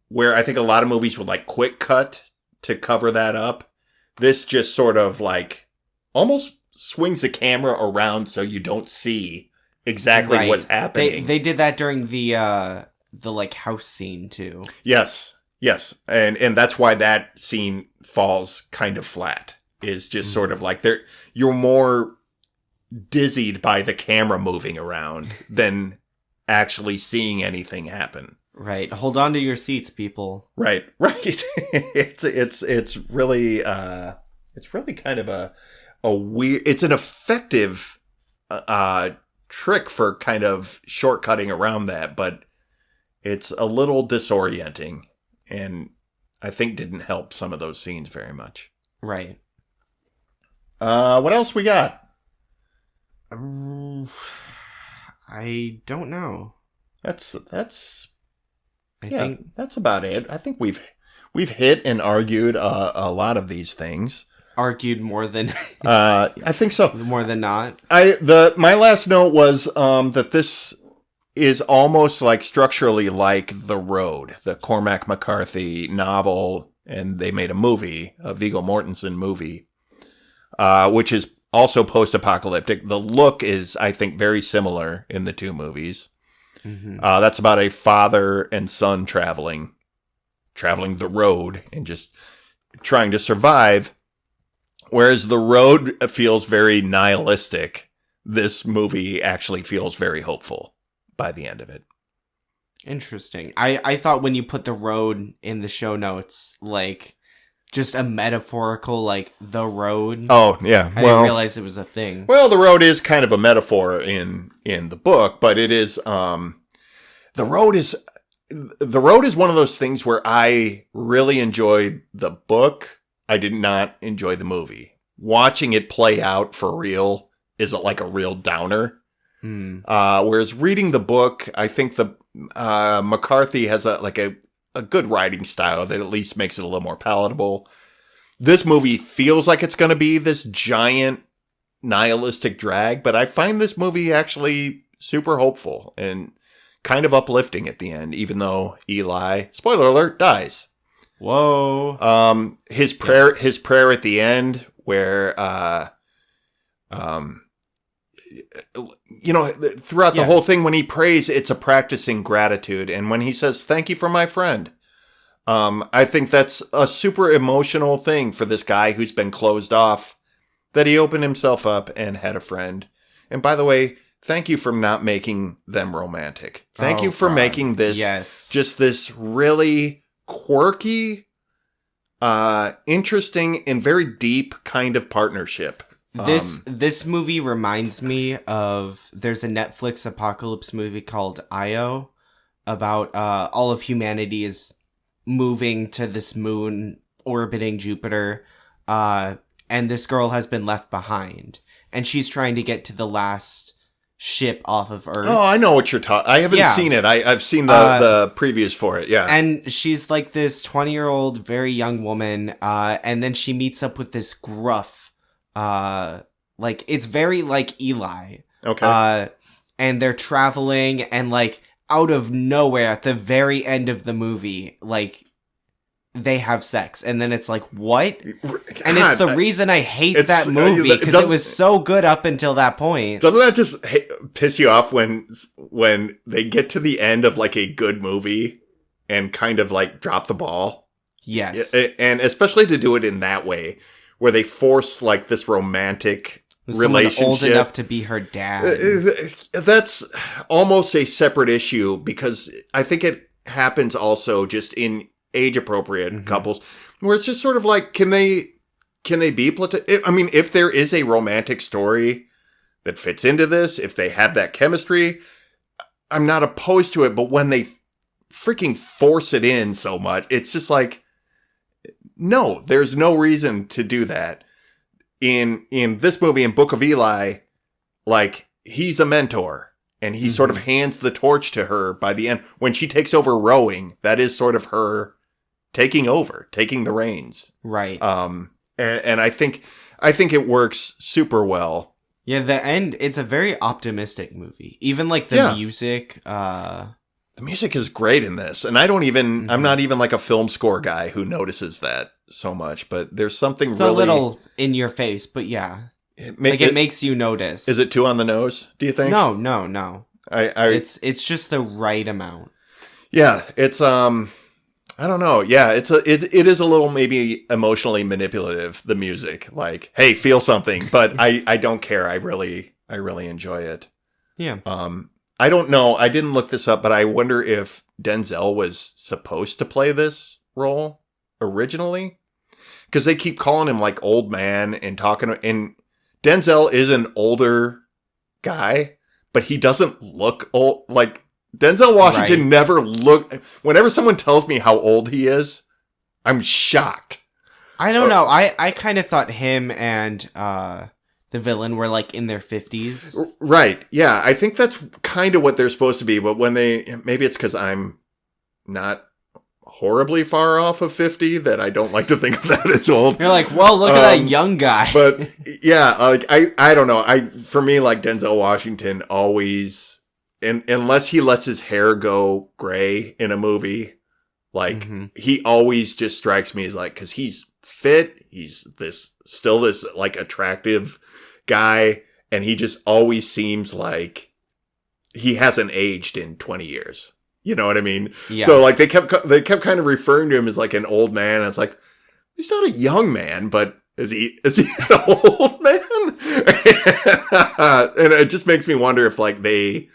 where I think a lot of movies would like quick cut to cover that up. This just sort of like almost swings the camera around so you don't see exactly what's happening. They did that during the like house scene too. Yes. And that's why that scene falls kind of flat. Is just sort of like you're more dizzied by the camera moving around than actually seeing anything happen. Right. Hold on to your seats, people. Right. It's really kind of a weird, it's an effective trick for kind of shortcutting around that, but it's a little disorienting and I think didn't help some of those scenes very much. Right. What else we got? I don't know. I think that's about it. I think we've hit and argued a lot of these things. Argued more than I think so. More than not. My last note was that this is almost like structurally like The Road, the Cormac McCarthy novel, and they made a movie, a Viggo Mortensen movie, which is also post-apocalyptic. The look is, I think, very similar in the two movies. Mm-hmm. That's about a father and son traveling the road and just trying to survive. Whereas The Road feels very nihilistic, this movie actually feels very hopeful by the end of it. Interesting. I thought when you put The Road in the show notes, like just a metaphorical, like The Road. Oh, yeah. I didn't realize it was a thing. Well, The Road is kind of a metaphor in the book, but it is, The Road is one of those things where I really enjoyed the book. I did not enjoy the movie. Watching it play out for real is like a real downer. Whereas reading the book, I think McCarthy has a good writing style that at least makes it a little more palatable. This movie feels like it's going to be this giant nihilistic drag, but I find this movie actually super hopeful and kind of uplifting at the end, even though Eli, spoiler alert, dies. Whoa. His prayer at the end where, throughout the whole thing, when he prays, it's a practicing gratitude. And when he says, "Thank you for my friend," I think that's a super emotional thing for this guy who's been closed off, that he opened himself up and had a friend. And by the way, thank you for not making them romantic. Thank you for making this just this really quirky, interesting, and very deep kind of partnership. This movie reminds me of, there's a Netflix apocalypse movie called Io about all of humanity is moving to this moon orbiting Jupiter, and this girl has been left behind, and she's trying to get to the last ship off of Earth. Oh, I know what you're talking. I haven't seen it. I've seen the previews for it. Yeah, and she's like this 20-year-old, very young woman, and then she meets up with this gruff, like it's very like Eli. Okay. And they're traveling, and like out of nowhere at the very end of the movie, like they have sex, and then it's like, what? God, And it's the reason I hate that movie, because it was so good up until that point. Doesn't that just piss you off when they get to the end of like a good movie and kind of like drop the ball? Yes. And especially to do it in that way, where they force like this romantic relationship. Old enough to be her dad. That's almost a separate issue, because I think it happens also just in age-appropriate couples, where it's just sort of like, can they be I mean, if there is a romantic story that fits into this, if they have that chemistry, I'm not opposed to it. But when they freaking force it in so much, it's just like, no, there's no reason to do that. In this movie, in Book of Eli, like, he's a mentor, and he sort of hands the torch to her by the end. When she takes over rowing, that is sort of her taking the reins. Right. And I think it works super well. Yeah, the end, it's a very optimistic movie. Even like the music, the music is great in this. And I don't even, I'm not even like a film score guy who notices that so much, but there's something it's really... a little in your face, but yeah. It makes you notice. Is it too on the nose, do you think? No. It's just the right amount. Yeah, it's, I don't know. Yeah, it is a little maybe emotionally manipulative, the music. Like, hey, feel something, but I don't care. I really enjoy it. Yeah. I don't know. I didn't look this up, but I wonder if Denzel was supposed to play this role originally, because they keep calling him like old man and talking. And Denzel is an older guy, but he doesn't look old. Like, Denzel Washington never looked... Whenever someone tells me how old he is, I'm shocked. I don't know. I kind of thought him and the villain were like in their 50s. Right. Yeah. I think that's kind of what they're supposed to be. But when maybe it's because I'm not horribly far off of 50 that I don't like to think of that as old. You're like, well, look at that young guy. But yeah, like I don't know. For me, like, Denzel Washington always... And unless he lets his hair go gray in a movie, like, he always just strikes me as like, because he's fit, he's still this like attractive guy, and he just always seems like he hasn't aged in 20 years. You know what I mean? Yeah. So like they kept kind of referring to him as like an old man. And it's like, he's not a young man, but is he an old man? And it just makes me wonder if like they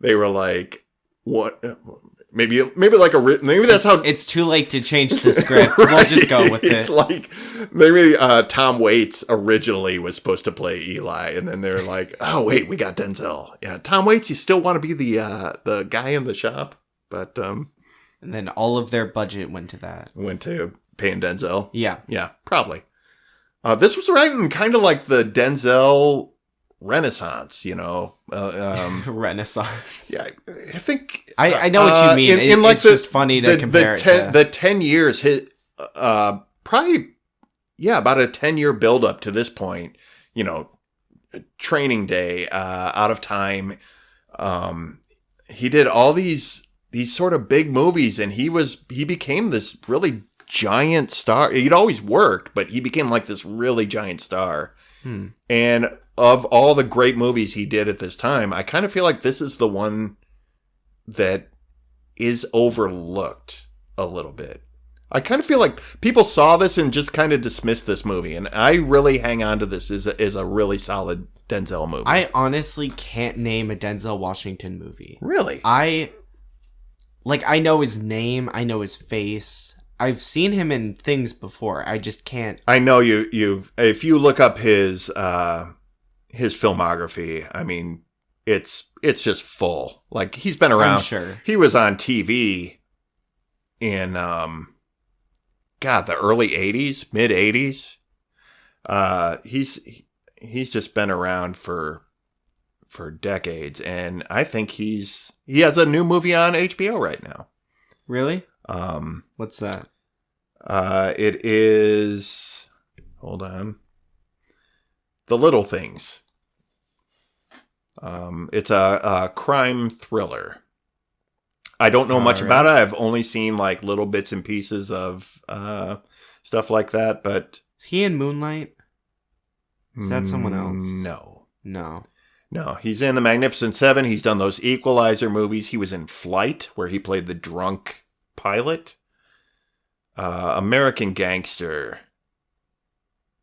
were like, what? Maybe like maybe that's how it's too late to change the script. Right. We'll just go with it. Like, maybe Tom Waits originally was supposed to play Eli, and then they're like, oh wait, we got Denzel. Yeah, Tom Waits, you still want to be the guy in the shop, but and then all of their budget went to that. Went to paying Denzel. Yeah, probably. This was right in kind of like the Denzel Renaissance, you know. Renaissance. Yeah, I think I know what you mean. It's just funny to compare the 10 years. Probably, yeah, about a 10-year buildup to this point. You know, Training Day, Out of Time. He did all these sort of big movies, and he became this really giant star. He'd always worked, but he became like this really giant star. And of all the great movies he did at this time, I kind of feel like this is the one that is overlooked a little bit. I kind of feel like people saw this and just kind of dismissed this movie, and I really hang on to this as a really solid Denzel movie. I honestly can't name a Denzel Washington movie. Really? I know his name, I know his face. I've seen him in things before. I just can't. I know you've if you look up his filmography, I mean, it's just full. Like, he's been around. I'm sure. He was on TV in the early 80s, mid 80s. He's just been around for decades, and I think he has a new movie on HBO right now. Really? What's that? It is, hold on, The Little Things. It's a crime thriller. I don't know much about it. Really? I've only seen like little bits and pieces of stuff like that, but Is he in Moonlight? Is that someone else? No. No. He's in The Magnificent Seven. He's done those Equalizer movies. He was in Flight, where he played the drunk pilot. American Gangster.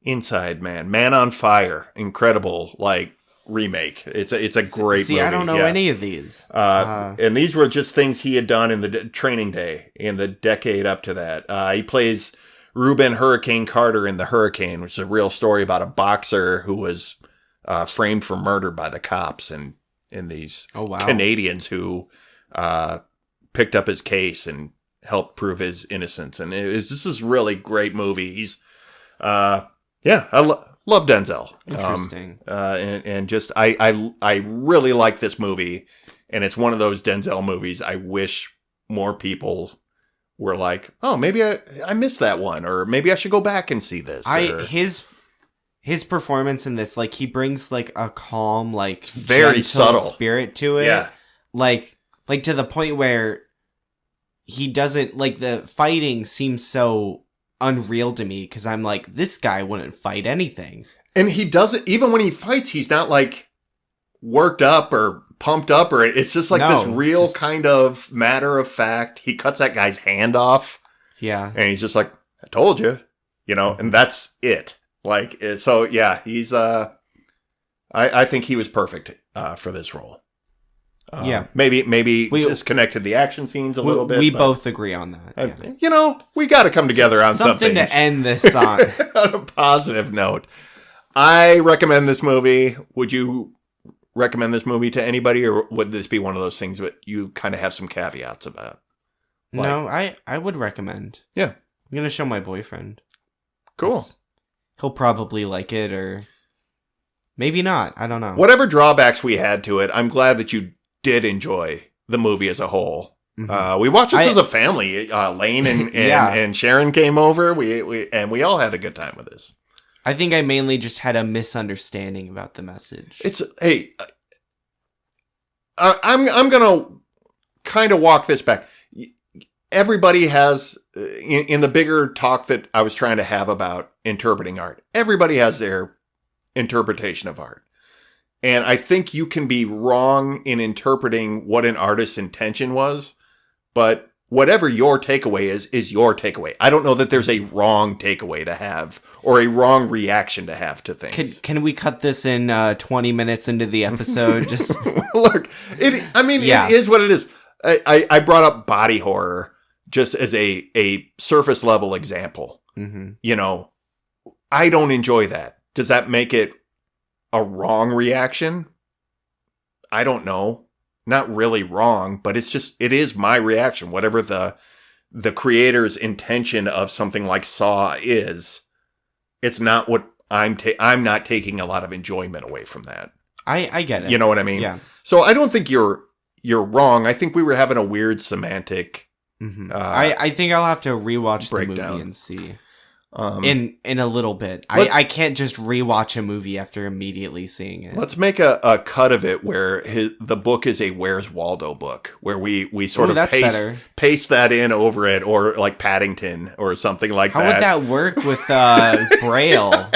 Inside Man. Man on Fire. Incredible, like, remake. It's a great movie. I don't know any of these. And these were just things he had done in the Training Day, in the decade up to that. He plays Reuben Hurricane Carter in The Hurricane, which is a real story about a boxer who was framed for murder by the cops, and these Canadians who picked up his case and helped prove his innocence. And this is really great movie. He's I love Denzel. Interesting. And just I really like this movie, and it's one of those Denzel movies I wish more people were like, oh, maybe I missed that one, or maybe I should go back and see this. His performance in this, like, he brings like a calm, like, very subtle spirit to it. Yeah. Like to the point where he doesn't, like, the fighting seems so unreal to me, because I'm like, this guy wouldn't fight anything. And he doesn't, even when he fights, he's not like worked up or pumped up, or it's just like this real kind of matter of fact. He cuts that guy's hand off. Yeah. And he's just like, I told you, and that's it. Like, so yeah, he's, I think he was perfect, for this role. Maybe we just connected the action scenes a little bit. We both agree on that. Yeah. We got to come together on something to end this on. On a positive note. I recommend this movie. Would you recommend this movie to anybody, or would this be one of those things that you kind of have some caveats about? Like, no, I would recommend. Yeah. I'm going to show my boyfriend. Cool. He'll probably like it, or maybe not. I don't know. Whatever drawbacks we had to it, I'm glad that you did enjoy the movie as a whole. Mm-hmm. We watched this as a family. Lane and Sharon came over. We all had a good time with this. I think I mainly just had a misunderstanding about the message. I'm gonna kind of walk this back. Everybody has, in the bigger talk that I was trying to have about interpreting art, everybody has their interpretation of art. And I think you can be wrong in interpreting what an artist's intention was, but whatever your takeaway is your takeaway. I don't know that there's a wrong takeaway to have, or a wrong reaction to have to things. Can we cut this in 20 minutes into the episode? Just look, it is what it is. I brought up body horror just as a surface level example. Mm-hmm. I don't enjoy that. Does that make it a wrong reaction? I don't know. Not really wrong, but it is my reaction. Whatever the creator's intention of something like Saw is, it's not what I'm not taking a lot of enjoyment away from that. I get it. You know what I mean? Yeah. So I don't think you're wrong. I think we were having a weird semantic. Mm-hmm. I think I'll have to rewatch the movie and see. In a little bit. I can't just rewatch a movie after immediately seeing it. Let's make a cut of it where the book is a Where's Waldo book, where we sort of paste that in over it, or like Paddington or something like that. How would that work with Braille?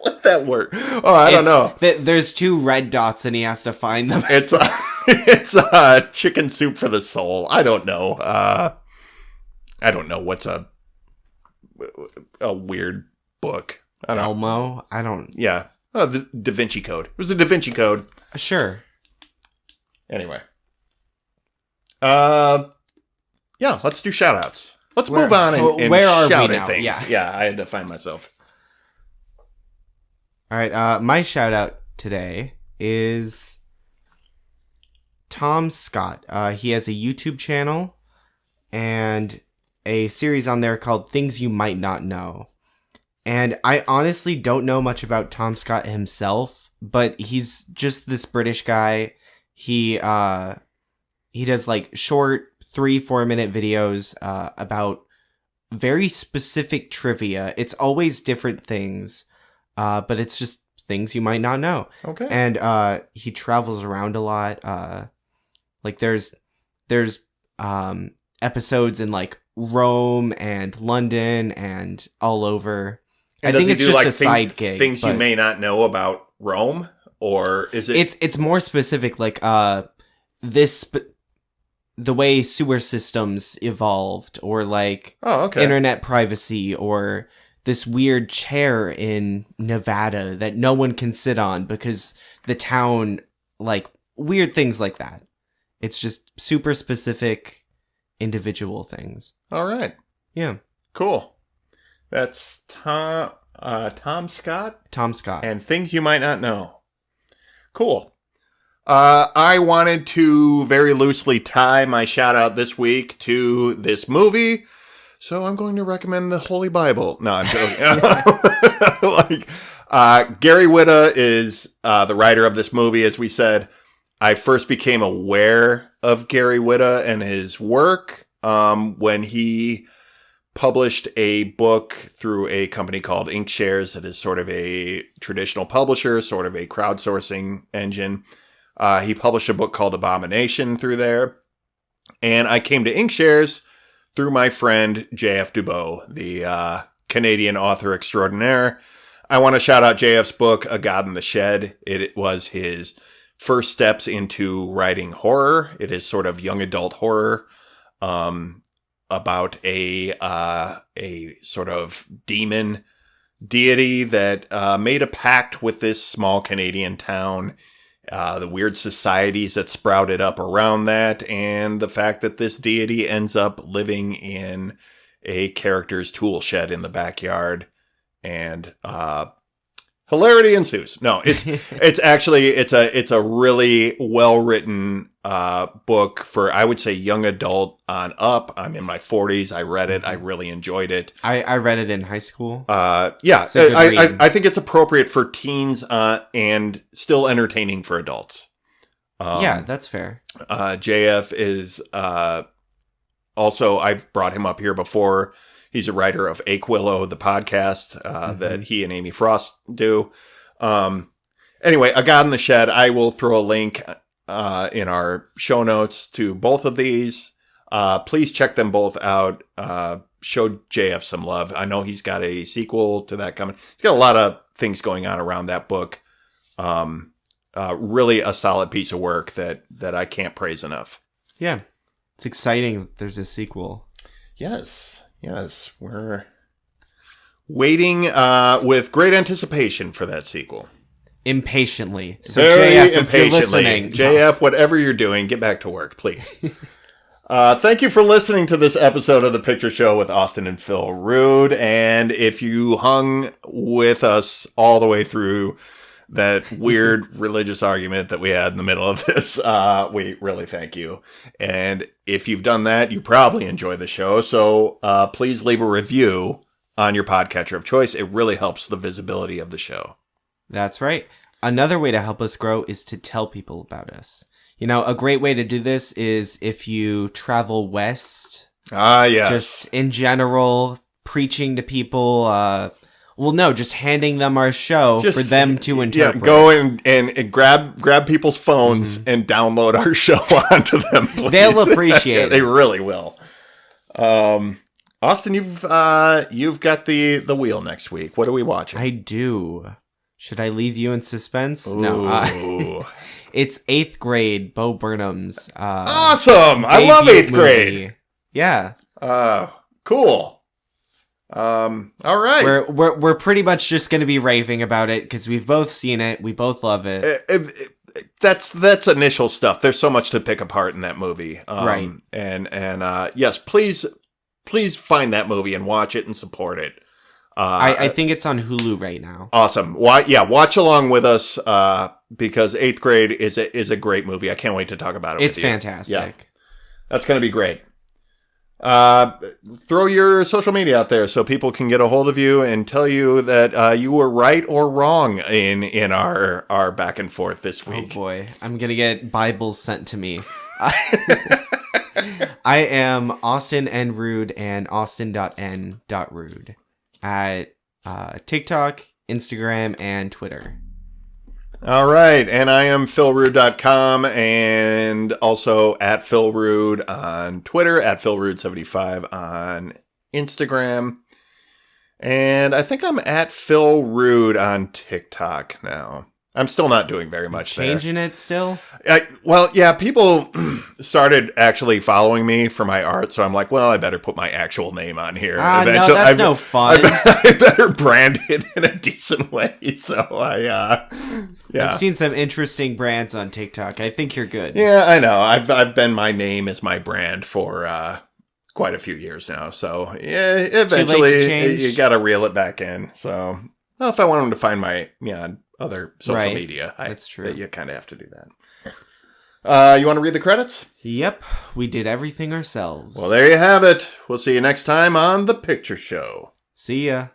Would that work? Oh, I don't know. There's 2 red dots and he has to find them. It's chicken soup for the soul. I don't know. I don't know what's a weird book. Elmo? I don't... Yeah. Oh, the Da Vinci Code. It was a Da Vinci Code. Sure. Anyway. Yeah, let's do shout-outs. Let's move on and where are shout we at now? things. Yeah, I had to find myself. All right, my shout-out today is Tom Scott. He has a YouTube channel and a series on there called Things You Might Not Know. And I honestly don't know much about Tom Scott himself, but he's just this British guy. He does like short 3-4 minute videos about very specific trivia. It's always different things, but it's just things you might not know. Okay. And he travels around a lot. Like there's there's episodes in like Rome and London and all over. And I think does it's he do, just like, a side gig. things you but may not know about Rome, or is it? It's more specific, like the way sewer systems evolved, or like Oh, okay. internet privacy, or this weird chair in Nevada that no one can sit on because the town, like weird things like that. It's just super specific individual things. All right. Yeah. Cool. That's Tom Scott Tom Scott. and Things You Might Not Know. Cool. I wanted to very loosely tie my shout out this week to this movie, so I'm going to recommend the Holy Bible. No, I'm joking. Gary Whitta is the writer of this movie. As we said, I first became aware of Gary Whitta and his work when he published a book through a company called Inkshares that is sort of a traditional publisher, sort of a crowdsourcing engine. He published a book called Abomination through there. And I came to Inkshares through my friend J.F. Dubois, the Canadian author extraordinaire. I want to shout out J.F.'s book, A God in the Shed. It was his first steps into writing horror. It is sort of young adult horror. About a sort of demon deity that made a pact with this small Canadian town, the weird societies that sprouted up around that, and the fact that this deity ends up living in a character's tool shed in the backyard, and hilarity ensues. No, it's actually it's a really well written book for, I would say, young adult on up. I'm in my 40s. I read it. I really enjoyed it. I read it in high school. Yeah, It's a good read. I think it's appropriate for teens and still entertaining for adults. Yeah, that's fair. JF is also, I've brought him up here before. He's a writer of Aquillo, the podcast that he and Amy Frost do. Anyway, A God in the Shed. I will throw a link in our show notes to both of these. Please check them both out. Show JF some love. I know he's got a sequel to that coming. He's got a lot of things going on around that book. Really a solid piece of work that I can't praise enough. Yeah. It's exciting that there's a sequel. Yes, we're waiting with great anticipation for that sequel. Impatiently. So Very JF, if impatiently. you're listening, JF, whatever you're doing, get back to work, please. Thank you for listening to this episode of The Picture Show with Austin and Phil Rood. And if you hung with us all the way through that weird religious argument that we had in the middle of this, we really thank you. And if you've done that, you probably enjoy the show. So please leave a review on your podcatcher of choice. It really helps the visibility of the show. That's right. Another way to help us grow is to tell people about us. You know, a great way to do this is if you travel west. Yes. Just in general, preaching to people. Just handing them our show for them to interpret. Yeah, go and grab people's phones and download our show onto them, please. They'll appreciate it. They really will. Austin, you've got the wheel next week. What are we watching? I do. Should I leave you in suspense? Ooh. No. It's 8th grade, Bo Burnham's. Awesome! I love 8th grade. Movie. Yeah. Cool. All right. We're pretty much just going to be raving about it because we've both seen it. We both love it. That's initial stuff. There's so much to pick apart in that movie. Right. And yes, please find that movie and watch it and support it. I think it's on Hulu right now. Awesome. Watch along with us because 8th grade is a great movie. I can't wait to talk about it. It's with you. fantastic. Yeah. That's going to be great. Throw your social media out there so people can get a hold of you and tell you that you were right or wrong in our back and forth this week. Oh boy, I'm gonna get Bibles sent to me. I am Austin N. Rood and Austin.N.Rood at TikTok, Instagram, and Twitter. All right, and I am philrood.com and also at philrood on Twitter, at philrood75 on Instagram, and I think I'm at philrood on TikTok now. I'm still not doing very much there. Changing it still? People started actually following me for my art, so I'm like, well, I better put my actual name on here. No, that's no fun. I better brand it in a decent way, so I've seen some interesting brands on TikTok. I think you're good. Yeah, I know. I've been my name as my brand for quite a few years now, so yeah, eventually you got to reel it back in. So, well, if I want them to find my other social media, that's true. You kind of have to do that. You want to read the credits? Yep, we did everything ourselves. Well, there you have it. We'll see you next time on The Picture Show. See ya.